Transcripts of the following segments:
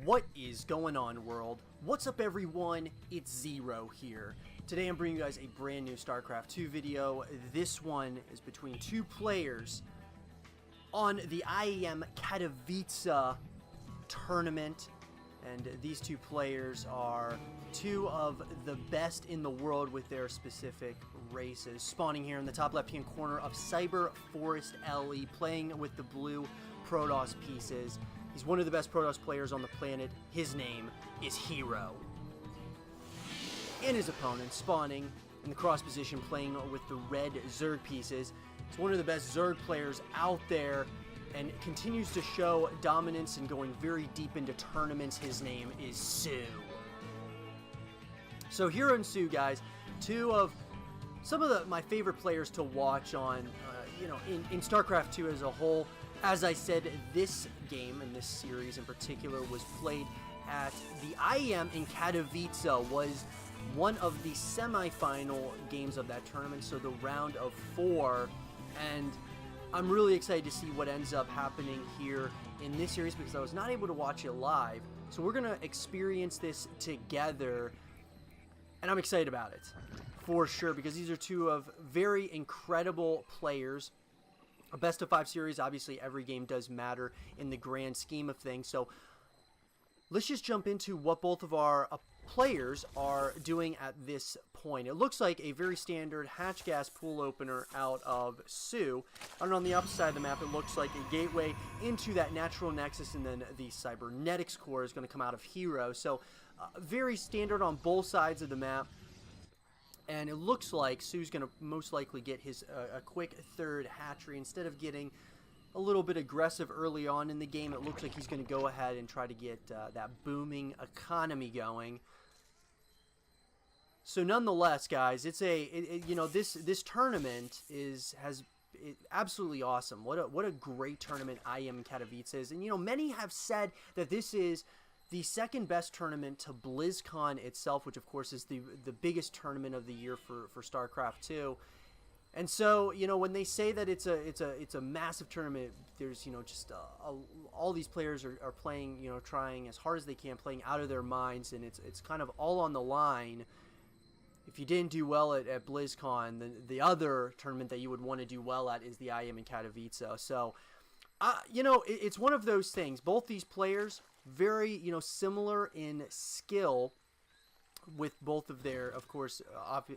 What is going on, world? What's up, everyone? It's ZvP here. Today I'm bringing you guys a brand new StarCraft 2 video. This one is between two players on the IEM Katowice tournament. And these two players are two of the best in the world with their specific races. Spawning here in the top left-hand corner of Cyber Forest LE, playing with the blue Protoss pieces. He's one of the best Protoss players on the planet. His name is herO. And his opponent, spawning in the cross position, playing with the red Zerg pieces. He's one of the best Zerg players out there and continues to show dominance and going very deep into tournaments. His name is soO. So herO and soO, guys, two of some of my favorite players to watch on, in StarCraft 2 as a whole. As I said, this game and this series in particular was played at the IEM in Katowice, was one of the semi-final games of that tournament, so the round of 4, and I'm really excited to see what ends up happening here in this series because I was not able to watch it live. So we're going to experience this together, and I'm excited about it for sure because these are two of very incredible players. A best of 5 series, obviously every game does matter in the grand scheme of things. So let's just jump into what both of our players are doing at this point. It looks like a very standard hatch gas pool opener out of soO. And on the opposite side of the map, it looks like a gateway into that natural nexus, and then the cybernetics core is going to come out of herO. So very standard on both sides of the map. And it looks like soO's going to most likely get his a quick third hatchery. Instead of getting a little bit aggressive early on in the game, it looks like he's going to go ahead and try to get that booming economy going. So nonetheless, guys, it's this tournament has absolutely awesome. What a great tournament IEM Katowice is. And many have said that this is the second best tournament to BlizzCon itself, which of course is the biggest tournament of the year for StarCraft 2. And so, when they say that it's a massive tournament, there's just all these players are playing, trying as hard as they can, playing out of their minds, and it's kind of all on the line. If you didn't do well at BlizzCon, then the other tournament that you would want to do well at is the IEM in Katowice. So, it's one of those things. Both these players, very, similar in skill with both of their, of course,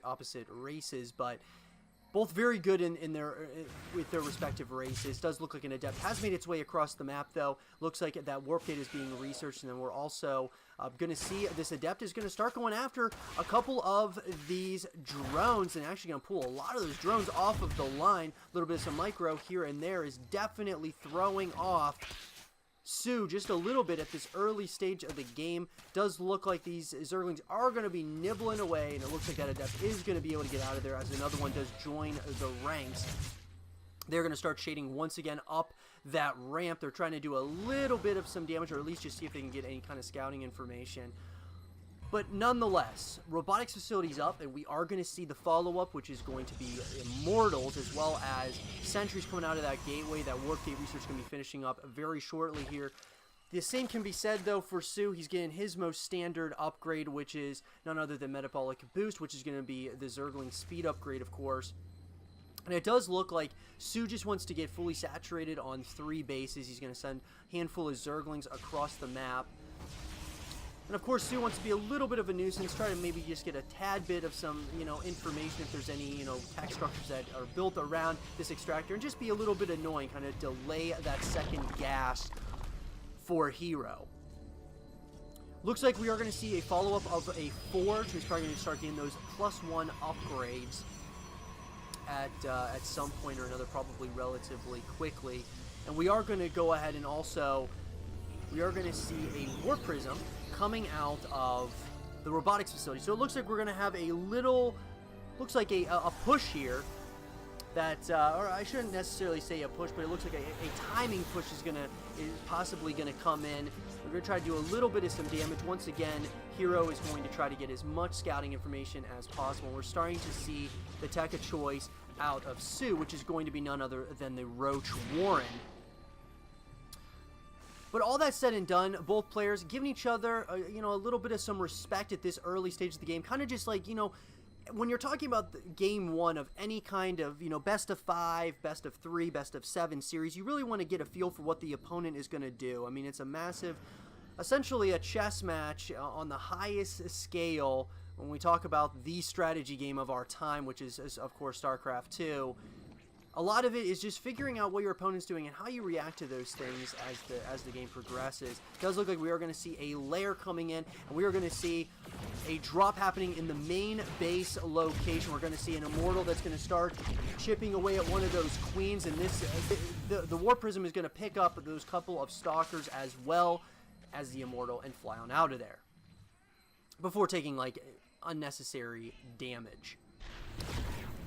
opposite races, but both very good in their with their respective races. Does look like an adept has made its way across the map, though. Looks like that warp gate is being researched, and then we're also going to see this adept is going to start going after a couple of these drones, and actually going to pull a lot of those drones off of the line. A little bit of some micro here and there is definitely throwing off soO just a little bit at this early stage of the game. Does look like these Zerglings are going to be nibbling away, and it looks like that adept is going to be able to get out of there as another one does join the ranks. They're going to start shading once again up that ramp. They're trying to do a little bit of some damage, or at least just see if they can get any kind of scouting information. But nonetheless, robotics facility's up, and we are going to see the follow-up, which is going to be Immortals, as well as sentries coming out of that gateway. That warp gate research is going to be finishing up very shortly here. The same can be said, though, for soO. He's getting his most standard upgrade, which is none other than Metabolic Boost, which is going to be the Zergling speed upgrade, of course. And it does look like soO just wants to get fully saturated on 3 bases. He's going to send a handful of Zerglings across the map. And of course, soO wants to be a little bit of a nuisance, try to maybe just get a tad bit of some, information if there's any, tech structures that are built around this extractor, and just be a little bit annoying, kind of delay that second gas for herO. Looks like we are going to see a follow-up of a Forge, who's probably going to start getting those +1 upgrades at some point or another, probably relatively quickly. And we are going to go ahead and also, we are going to see a Warp Prism coming out of the robotics facility. So it looks like we're going to have a little, looks like a push here that, or I shouldn't necessarily say a push, but it looks like a timing push is possibly going to come in. We're going to try to do a little bit of some damage. Once again, herO is going to try to get as much scouting information as possible. We're starting to see the tech of choice out of soO, which is going to be none other than the Roach Warren. But all that said and done, both players giving each other, you know, a little bit of some respect at this early stage of the game. Kind of just like, you know, when you're talking about game one of any kind of, you know, best of 5, best of 3, best of 7 series, you really want to get a feel for what the opponent is going to do. I mean, it's a massive, essentially a chess match on the highest scale when we talk about the strategy game of our time, which is of course, StarCraft 2. A lot of it is just figuring out what your opponent's doing and how you react to those things as the game progresses. It does look like we are going to see a lair coming in, and we are going to see a drop happening in the main base location. We're going to see an Immortal that's going to start chipping away at one of those queens, and this the War Prism is going to pick up those couple of Stalkers as well as the Immortal and fly on out of there before taking like unnecessary damage.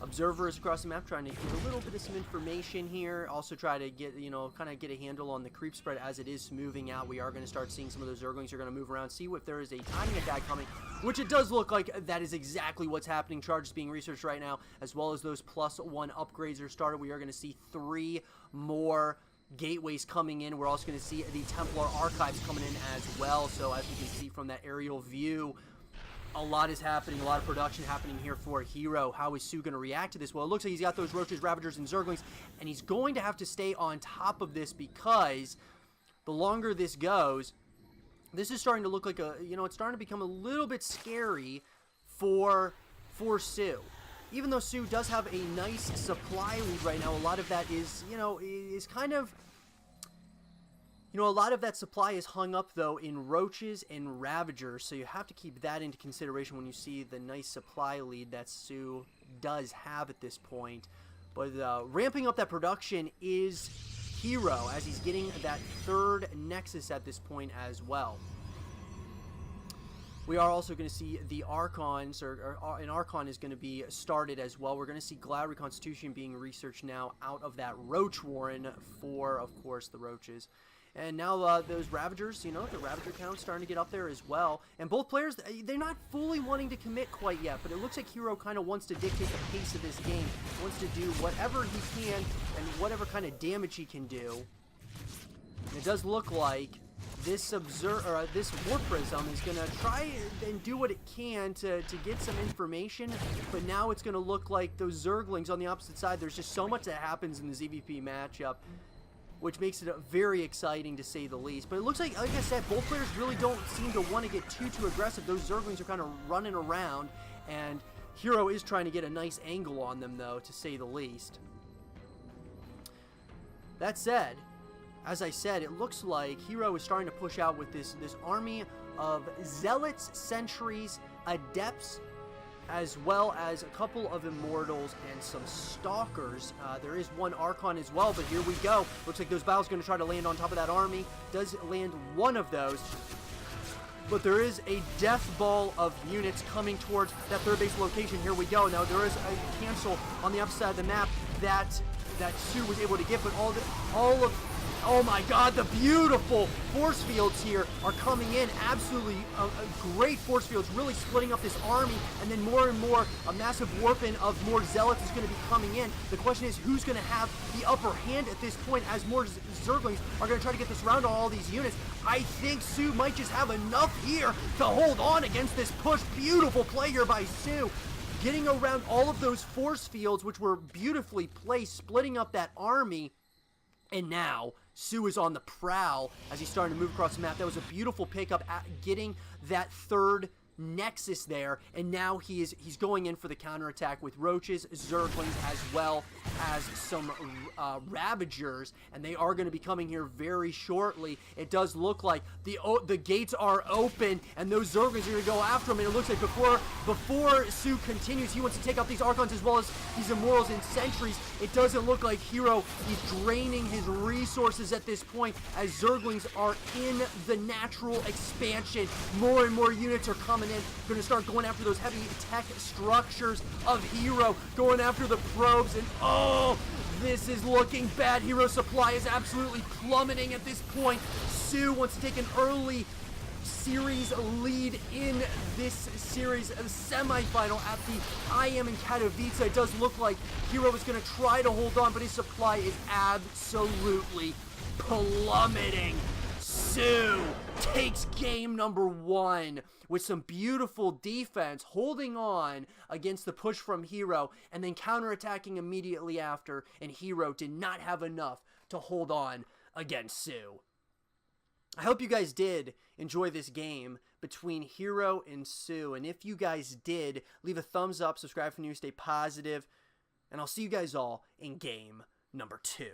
Observers across the map trying to get a little bit of some information here. Also try to get, you know, kind of get a handle on the creep spread as it is moving out. We are going to start seeing some of those Zerglings are going to move around, see if there is a timing attack coming, which it does look like that is exactly what's happening. Charges being researched right now, as well as those +1 upgrades are started. We are going to see 3 more gateways coming in. We're also going to see the Templar Archives coming in as well. So as we can see from that aerial view, a lot is happening, a lot of production happening here for herO. How is soO going to react to this? Well, it looks like he's got those Roaches, Ravagers, and Zerglings, and he's going to have to stay on top of this because the longer this goes, this is starting to look like a, you know, it's starting to become a little bit scary for soO. Even though soO does have a nice supply lead right now, a lot of that is, you know, is kind of, you know, a lot of that supply is hung up, though, in Roaches and Ravagers, so you have to keep that into consideration when you see the nice supply lead that soO does have at this point. But ramping up that production is herO, as he's getting that 3rd Nexus at this point as well. We are also going to see the Archons, or an Archon is going to be started as well. We're going to see Glad Reconstitution being researched now out of that Roach Warren for, of course, the Roaches. And now those Ravagers, you know, the Ravager count's starting to get up there as well. And both players, they're not fully wanting to commit quite yet, but it looks like herO kind of wants to dictate the pace of this game. Wants to do whatever he can and whatever kind of damage he can do. And it does look like this War Prism is going to try and do what it can to get some information, but now it's going to look like those Zerglings on the opposite side. There's just so much that happens in the ZvP matchup, which makes it very exciting to say the least. But it looks like I said, both players really don't seem to want to get too aggressive. Those Zerglings are kind of running around, and herO is trying to get a nice angle on them, though, to say the least. That said, as I said, it looks like herO is starting to push out with this army of Zealots, Sentries, Adepts, as well as a couple of Immortals and some Stalkers. There is one Archon as well, but here we go. Looks like those battles going to try to land on top of that army. Does land one of those, but there is a death ball of units coming towards that 3rd base location. Here we go. Now there is a cancel on the upper side of the map that soO was able to get, but oh my god, the beautiful force fields here are coming in. Absolutely great force fields, really splitting up this army, and then more and more, a massive warping of more Zealots is going to be coming in. The question is, who's going to have the upper hand at this point, as more Zerglings are going to try to get this round on all these units. I think soO might just have enough here to hold on against this push. Beautiful play here by soO, getting around all of those force fields, which were beautifully placed, splitting up that army. And now soO is on the prowl as he's starting to move across the map. That was a beautiful pickup at getting that 3rd Nexus there, and now he's going in for the counterattack with Roaches, Zerglings, as well as some Ravagers, and they are going to be coming here very shortly. It does look like the gates are open, and those Zerglings are going to go after him, and it looks like before soO continues, he wants to take out these Archons as well as these Immortals and Sentries. It doesn't look like herO, he's draining his resources at this point, as Zerglings are in the natural expansion. More and more units are coming in, going to start going after those heavy tech structures of herO, going after the probes, and oh, this is looking bad. herO's supply is absolutely plummeting at this point. soO wants to take an early series lead in this series of semifinal at the IEM Katowice. It does look like herO is going to try to hold on, but his supply is absolutely plummeting. soO takes game number 1 with some beautiful defense, holding on against the push from herO, and then counterattacking immediately after, and herO did not have enough to hold on against soO. I hope you guys did enjoy this game between herO and soO, and if you guys did, leave a thumbs up, subscribe for news, stay positive, and I'll see you guys all in game number 2.